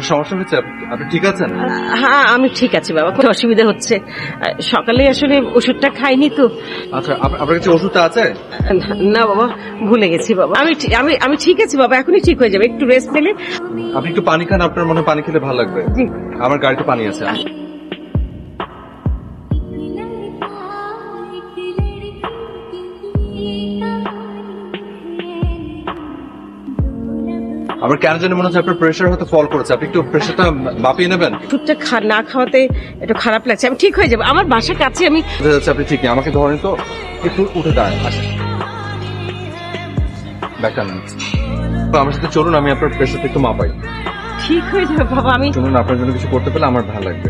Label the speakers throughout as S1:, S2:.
S1: কোনো সমস্যা হয়েছে? আপনি ঠিক আছেন?
S2: হ্যাঁ আমি ঠিক আছি বাবা, কোনো অসুবিধা হচ্ছে। সকালে আসলে ওষুধটা খাইনি তো।
S1: আচ্ছা, আপনার কাছে ওষুধটা আছে?
S2: না বাবা, ভুলে গেছি বাবা। আমি ঠিক আছি বাবা, এখনই ঠিক হয়ে যাবে, একটু রেস্ট নিলে।
S1: আপনি একটু পানি খান, আপনার মনে পানি খেলে ভালো লাগবে।
S2: জি।
S1: আমার গাড়িতে পানি আছে। আমার কেন জানি মনে হচ্ছে আপনার প্রেশার হয়তো ফল করেছে, আপনি একটু প্রেশারটা মাপিয়ে নেবেন।
S2: ওষুধটা না খাওয়াতে একটু খারাপ লাগছে, আমি ঠিক হয়ে যাবো, আমার বাসার কাছে। আমি
S1: বোঝা যাচ্ছে আপনি ঠিক নেই, আমাকে ধরেন তো, একটু উঠে দাঁড়ান। আসেন, ব্যাগটা নেন, আমার সাথে চলুন, আমি আপনার প্রেশারটা একটু মাপাই।
S2: ঠিক হয়ে যাবে বাবা। আমি
S1: শুনুন, আপনার জন্য কিছু করতে পেলে আমার ভালো লাগবে।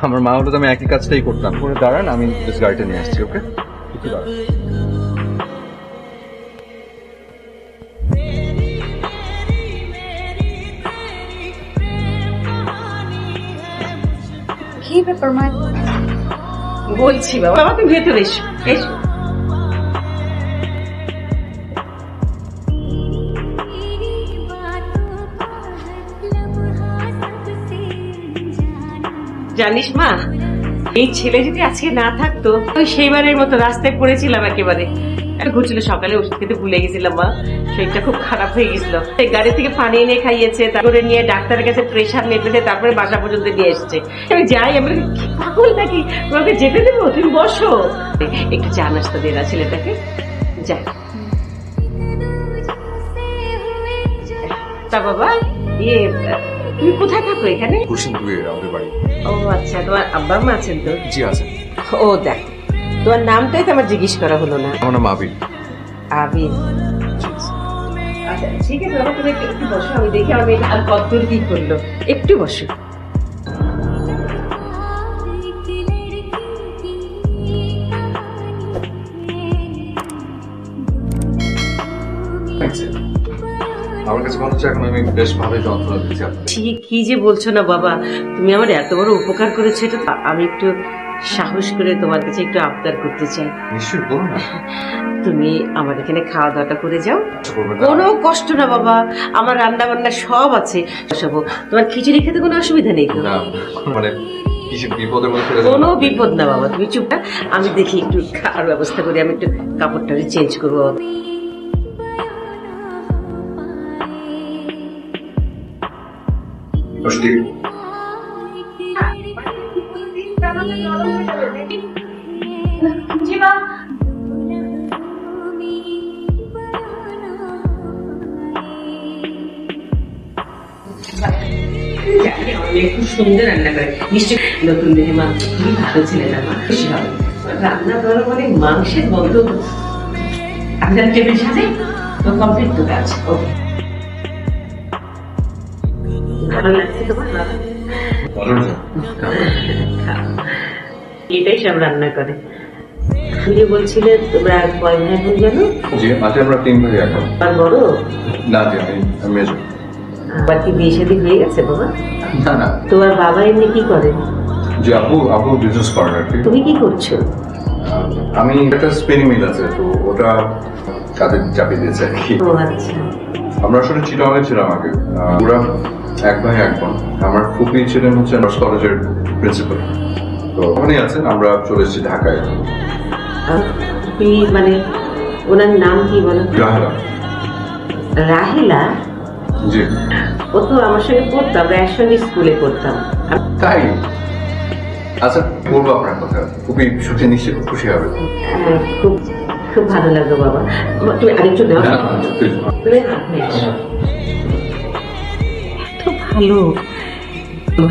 S1: আমার মা হলো তো আমি একই কাজটাই করতাম। করে দাঁড়ান, আমি জাস্ট গাড়িটা নিয়ে আসছি। ওকে, একটু দাঁড়ান।
S3: কি ব্যাপার মা?
S2: বলছি বাবা, বাবা তুমি ভেতরে এসো, এসো। জানিস মা, এই ছেলে যদি আজকে না থাকতো, ওই সেইবারের মতো রাস্তায় পড়েছিলাম একেবারে। ঘুরছিল, সকালে ওষুধ খেতে ভুলে গেছিলাম মা, শরীরটা খুব খারাপ হয়ে গেছিল। গাড়ি থেকে পানি এনে খাইয়েছে, তারপরে নিয়ে ডাক্তারের কাছে প্রেশার মেপেছে, তারপরে বাসা পর্যন্ত নিয়ে এসছে। আমি যাই, আমরা কি পাগল নাকি, তোমাকে যেতে দেবো? তুমি বসো, একটু চা নাস্তা দিয়ে না ছেলেটাকে। যা তা বাবা, ইয়ে তুমি কোথায় থাকো? এখানে?
S1: কুশিনপুরের আমাদের বাড়ি।
S2: ও আচ্ছা, তোমার আব্বা মা আছেন তো?
S1: জি আছেন।
S2: ও দেখ, তোমার নামটাই তো আমার জিজ্ঞেস করা হলো না।
S1: আমার নাম আবির।
S2: আবির। আচ্ছা ঠিক আছে বাবা, তুমি একটু বসো, আমি দেখি আমার মেয়েটা আর কতদূর কি করলো। একটু বসো।
S1: আমার কাছে মনে হচ্ছে এখন আমি বেশ ভালোই যন্ত্রণা দিচ্ছি আপনাকে।
S2: ঠিক কি যে বলছো না বাবা, তুমি আমার এত বড় উপকার করেছো, এটা আমি একটু সাহস করে তোমার কাছে একটু আবদার করতে চাই।
S1: নিশ্চয়ই, বলুন না।
S2: তুমি আমার এখানে খাওয়া দাওয়াটা করে যাও।
S1: করবেন না?
S2: কোনো কষ্ট না বাবা, আমার রান্না বান্না সব আছে। বসাবো, তোমার খিচুড়ি খেতে কোনো অসুবিধা নেই তো?
S1: না, মানে কিছু বিপদের মধ্যে ফেলে দেবেন
S2: কোনো
S1: আপনি।
S2: বিপদ না বাবা, তুমি চুপ থাক, আমি দেখি একটু খাওয়ার ব্যবস্থা করি। আমি একটু কাপড়টা চেঞ্জ করবো।
S1: কষ্টি।
S2: খুব সুন্দর রান্না করে, নিশ্চয়ই নতুন দেখে মা খুবই ভালো ছেলেটা, মা খুশি হবে। রান্না করার মানে মাংসের গন্ধ। আপনার টেবিল সাথে কমপ্লিট তো কাজ। ওকে, ভালো লাগছে তোমার? এটাই সব রান্না করে। তুমি বলছিলে তোমরা কয় ভাই বোন জানো?
S1: জি, আজকে আমরা 3 ভাই এখন।
S2: আর বড়?
S1: না জি, আমি মেজর।
S2: আবার কি বিয়ে শাদী হয়ে গেছে বাবা?
S1: না না
S2: তোমার বাবা এমনি কি করে?
S1: জি, আপু বিজনেস করেন আর কি।
S2: তুমি কি করছো?
S1: আমি একটা স্পিনিং মিল আছে, তো ওটা কাজে চাপিয়ে দিয়েছে আর কি।
S2: ও আচ্ছা।
S1: আমরা আসলে চিটাগাংয়ে ছিলাম আগে, ওরা 1 ভাই 1 বোন। আমার ফুপি ছিলেন হচ্ছে নার্স কলেজের প্রিন্সিপাল, তো ওখানেই আছেন। আমরা চলে এসেছি ঢাকায়।
S2: তুমি মানে ওনার নাম কি বলো?
S1: রাহেলা।
S2: রাহেলা?
S1: জি।
S2: ও তো আমার সঙ্গে পড়তো, আমরা একসঙ্গে স্কুলে পড়তাম।
S1: তাই? আচ্ছা, বলবো আপনার কথা, খুবই শুনে নিশ্চয়ই খুব খুশি হবে।
S2: হ্যাঁ, খুব খুব ভালো লাগলো বাবা। তুমি আরেকটু দাও। তুমি হাত নিয়ে এসো। এত ভালো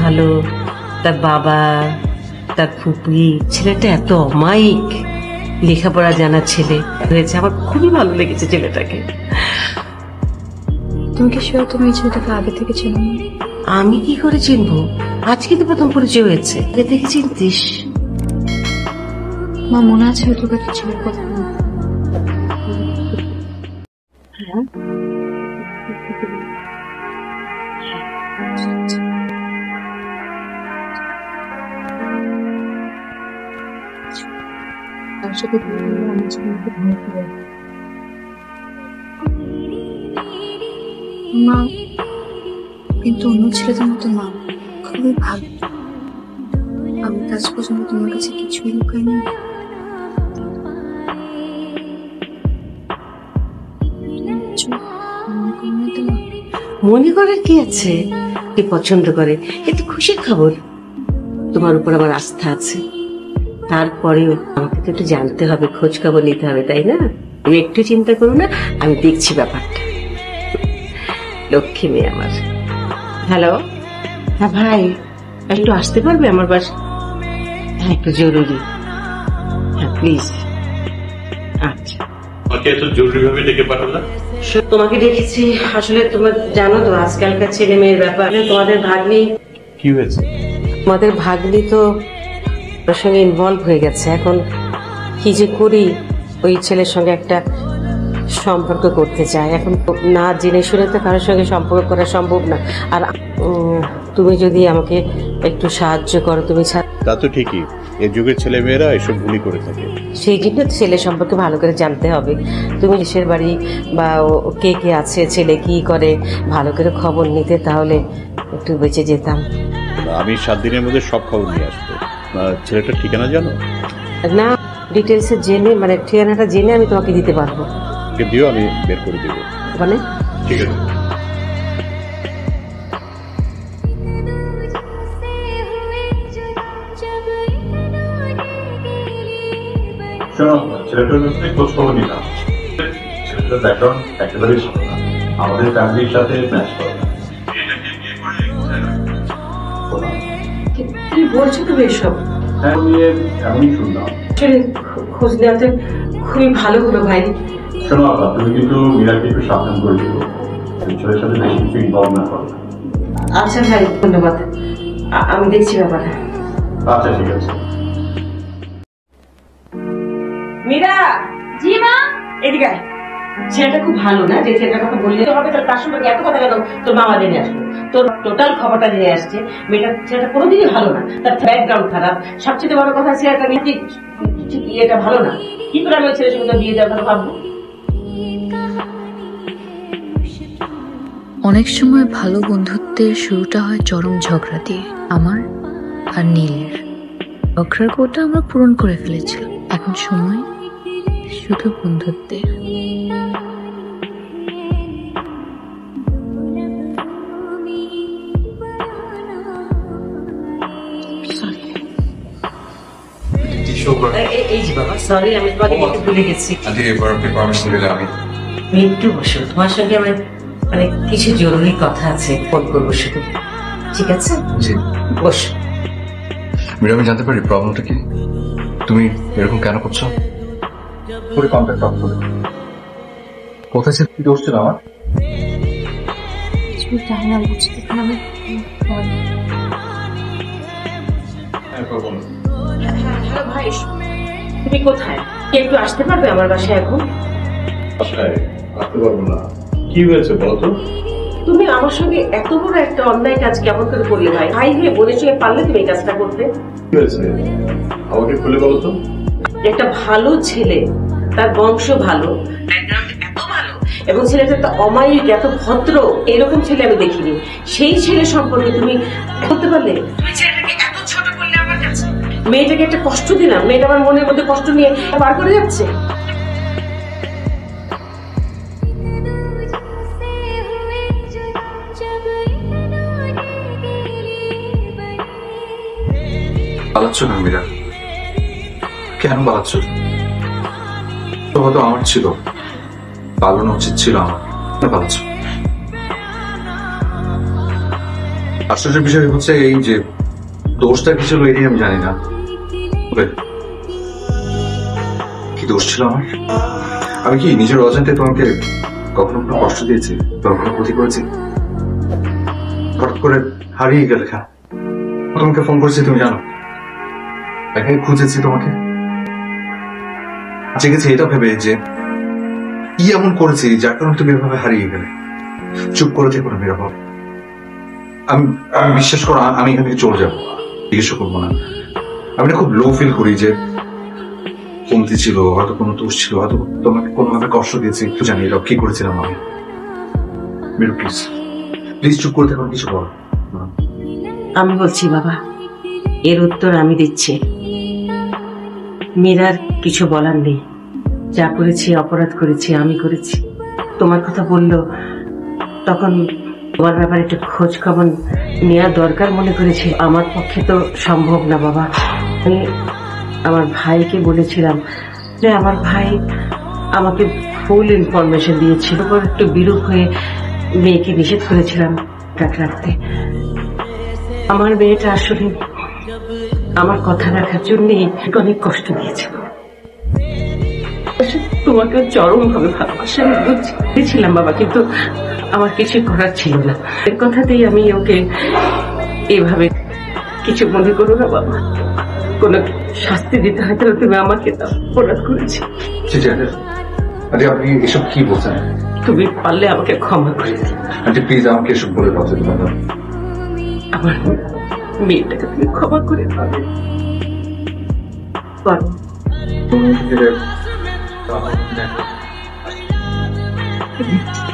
S2: ভালো, তার বাবা, তার ফুপি, ছেলেটা এত অমায়িক, লেখাপড়া জানা ছেলে হয়েছে। আমার খুবই ভালো লেগেছে ছেলেটাকে।
S3: তুমি কি শিওর তুমি এই ছেলেটাকে আগে থেকে চেনো না?
S2: আমি কি করে চিনবো? আজকে তো প্রথম পরিচয় হয়েছে, আগে থেকে চিনতিস?
S3: মা মনে আছে হয়তো একটা ছেলের কথা?
S2: হ্যাঁ,
S3: তার সাথে আমার ছেলেকে ভয় করে। মা কিন্তু অন্য ছেলেদের মতো না, খুবই ভালো। আমি আজ পর্যন্ত তোমার কাছে কিছুই লুকাইনি।
S2: মনে করার কি আছে? কি পছন্দ করে, এ তো খুশির খবর। তোমার উপর আমার আস্থা আছে, তারপরেও আমাকে তো একটু জানতে হবে, খোঁজ খবর নিতে হবে, তাই না? তুমি একটু চিন্তা করো না, আমি দেখছি ব্যাপারটা। লক্ষ্মী মেয়ে আমার। হ্যালো, হ্যাঁ ভাই, একটু আসতে পারবে আমার বাসা? হ্যাঁ, একটু জরুরি। হ্যাঁ প্লিজ। আচ্ছা,
S4: আমাকে এত জরুরি ভাবে ডেকে পাঠালে?
S2: তোমাকে দেখেছি, আসলে তোমার জানো তো আজকালকার ছেলে মেয়ের ব্যাপার। তোমাদের ভাগ্নি,
S4: কি হয়েছে?
S2: তোমাদের ভাগ্নি তো ওর সঙ্গে ইনভলভ হয়ে গেছে। এখন কি যে করি, ওই ছেলের সঙ্গে একটা সম্পর্ক করতে চায়। এখন তো না জেনে শুনে তো কারোর সঙ্গে সম্পর্ক করা সম্ভব না। আর তুমি যদি আমাকে একটু সাহায্য করো, তুমি
S4: তা তো ঠিকই, এই যুগের ছেলে মেয়েরা এসব ভুলই করে থাকে।
S2: সেই জন্য ছেলে সম্পর্কে ভালো করে জানতে হবে। তুমি দেশের বাড়ি বা কে কে আছে, ছেলে কি করে, ভালো করে খবর নিতে, তাহলে একটু বেঁচে যেতাম।
S4: আমি 7 দিনের মধ্যে সব খবর নিয়ে আসবো। ছেলেটার ঠিকানা জানো?
S2: না, ডিটেলসে জেনে, মানে ঠিকানাটা জেনে আমি তোমাকে দিতে পারবো।
S4: দিও, আমি বের করে দেবো।
S2: মানে
S4: ঠিক আছে।
S5: শোনো, ছেলেটার কাছে খোঁজ খবর নিলাম। ছেলেটার ব্যাকগ্রাউন্ড একেবারেই ভালো না, আমাদের ফ্যামিলির সাথে ম্যাচ করে না।
S2: কি বলছো তুমি এসব?
S5: হ্যাঁ, নিয়ে এমনই শুনলাম।
S2: আসলে খোঁজ নেওয়াতে খুবই ভালো হলো ভাই।
S5: শোনো আপা, তুমি কিন্তু মীরাকে একটু সাবধান করে দিও, ছেলের সাথে বেশি কিছু ইনভলভ না করো।
S2: আচ্ছা ভাই, ধন্যবাদ। আমি দেখছি ব্যাপারটা।
S5: আচ্ছা ঠিক আছে।
S2: মীরা। জি মা। এদিকে আয়। ছেলেটা খুব ভালো না, যে ছেলেটার কথা বললে হবে, তার সম্পর্কে এত কথা কেন তোর মামা জেনে আসলো? তোর টোটাল খবরটা জেনে আসছে। ছেলেটা কোনোদিনই ভালো না, তার ব্যাকগ্রাউন্ড খারাপ। সবচেয়ে বড় কথা, ছেলেটা নিয়ে এটা ভালো না। কি করে আমি ওই ছেলের সঙ্গে বিয়ে দেওয়ার কথা ভাববো?
S3: অনেক সময় ভালো বন্ধুত্বের শুরুটা হয় চরম ঝগড়া দিয়ে। আমার আর নীলের ঝগড়ার কোটা আমরা পূরণ করে ফেলেছিলাম। এখন সময় শুধু বন্ধুত্বের।
S2: এই যে বাবা, সরি, আমি তোমাকে একটু ভুলে গেছি।
S1: আন্টি, এবার আপনি পারমিশন দিলে আমি
S2: একটু বসো, তোমার সঙ্গে আমার মানে কিছু জরুরি কথা আছে, ফোন করবো শুধু। ঠিক আছে?
S1: জি।
S2: বসো।
S1: মীরা, আমি জানতে পারি প্রবলেমটা কি? তুমি এরকম কেন করছো? পুরো কন্ট্যাক্ট অফ করে কোথায় ছিল? কি দোষ ছিল আমার?
S3: জানি না, বুঝতে আমি
S2: হ্যালো ভাই, তুমি কোথায়? কি একটু আসতে পারবে আমার বাসায় এখন?
S5: বাসায় আসতে পারবো না। কি হয়েছে বলো তো?
S2: তুমি আমার সঙ্গে এত বড় একটা অন্যায় কাজ কেমন করে করলে ভাই? ভাই হয়ে বোনের সঙ্গে পারলে তুমি এই কাজটা করতে?
S5: কি হয়েছে আমাকে খুলে বলো তো।
S2: একটা ভালো ছেলে, তার বংশ ভালো, ব্যাকগ্রাউন্ড এত ভালো, এবং ছেলেটা এত অমায়িক, এত ভদ্র, এরকম ছেলে আমি দেখিনি। সেই ছেলে সম্পর্কে তুমি বলতে পারলে? তুমি ছেলেটাকে এত ছোট করলে আমার কাছে। মেয়েটাকে একটা কষ্ট দিলাম, মেয়েটা আমার মনের মধ্যে কষ্ট নিয়ে পার করে যাচ্ছে।
S1: পালাচ্ছ না মীরা? কেন পালাচ্ছ? তো হয়তো আমার ছিল, পালানো উচিত ছিল আমার। কেন পালাচ্ছ? আশ্চর্যের বিষয় হচ্ছে এই যে দোষটা কি ছিল এটাই আমি জানি না। কি দোষ ছিল আমার? আমি কি নিজের অজান্তে তোমাকে কখনো কোনো কষ্ট দিয়েছি, কখনো ক্ষতি করেছি? হঠাৎ করে হারিয়ে গেলে কেন? তোমাকে ফোন করেছি, তুমি জানো, এখানে খুঁজেছি তোমাকে, জেগেছি এটা ভেবে যে কি এমন করেছি যার কারণে তুমি এভাবে হারিয়ে গেলে। চুপ করে থেকো না মীরা, বাবা। আমি বিশ্বাস করো, আমি এখান থেকে চলে যাবো, জিজ্ঞাসা করবো না। আমি না খুব লো ফিল করি যে কমতি ছিল, হয়তো কোনো দোষ ছিল, হয়তো তোমাকে কোনোভাবে কষ্ট দিয়েছি, একটু জানি এটা কি করেছিলাম আমি। মীরা প্লিজ, প্লিজ চুপ করে থাকুন, কিছু বলো।
S2: আমি বলছি বাবা, এর উত্তর আমি দিচ্ছি। মীরার কিছু বলার নেই, যা করেছি অপরাধ করেছি, আমি করেছি। তোমার কথা বললো তখন তোমার ব্যাপারে একটু খোঁজ খবর নেওয়া দরকার মনে করেছি। আমার পক্ষে তো সম্ভব না বাবা। আমি আমার ভাইকে বলেছিলাম যে আমার ভাই আমাকে ফুল ইনফরমেশন দিয়েছিল, পর একটু বিরূপ হয়ে মেয়েকে নিষেধ করেছিলাম ডাক রাখতে। আমার মেয়েটা আসলে আমার কথা রাখার জন্যই অনেক কষ্ট দিয়েছে। তোমাকে চরম ভাবে ভালোবাসা আমি বুঝছিলাম বাবা, কিন্তু আমার কিছু করার ছিল না। এর কথাতেই আমি ওকে এভাবে, কিছু মনে করো না বাবা, কোনো শাস্তি দিতে হয় তাহলে তুমি আমাকে দাও, অপরাধ করেছি।
S1: আরে আপনি এসব কি বলছেন?
S2: তুমি পারলে আমাকে ক্ষমা করে দিও।
S1: আন্টি প্লিজ আমাকে এসব বলে কথা দিবেন না।
S2: আমার মেয়েটাকে তুমি ক্ষমা করে পাবে পারো।
S1: এটা-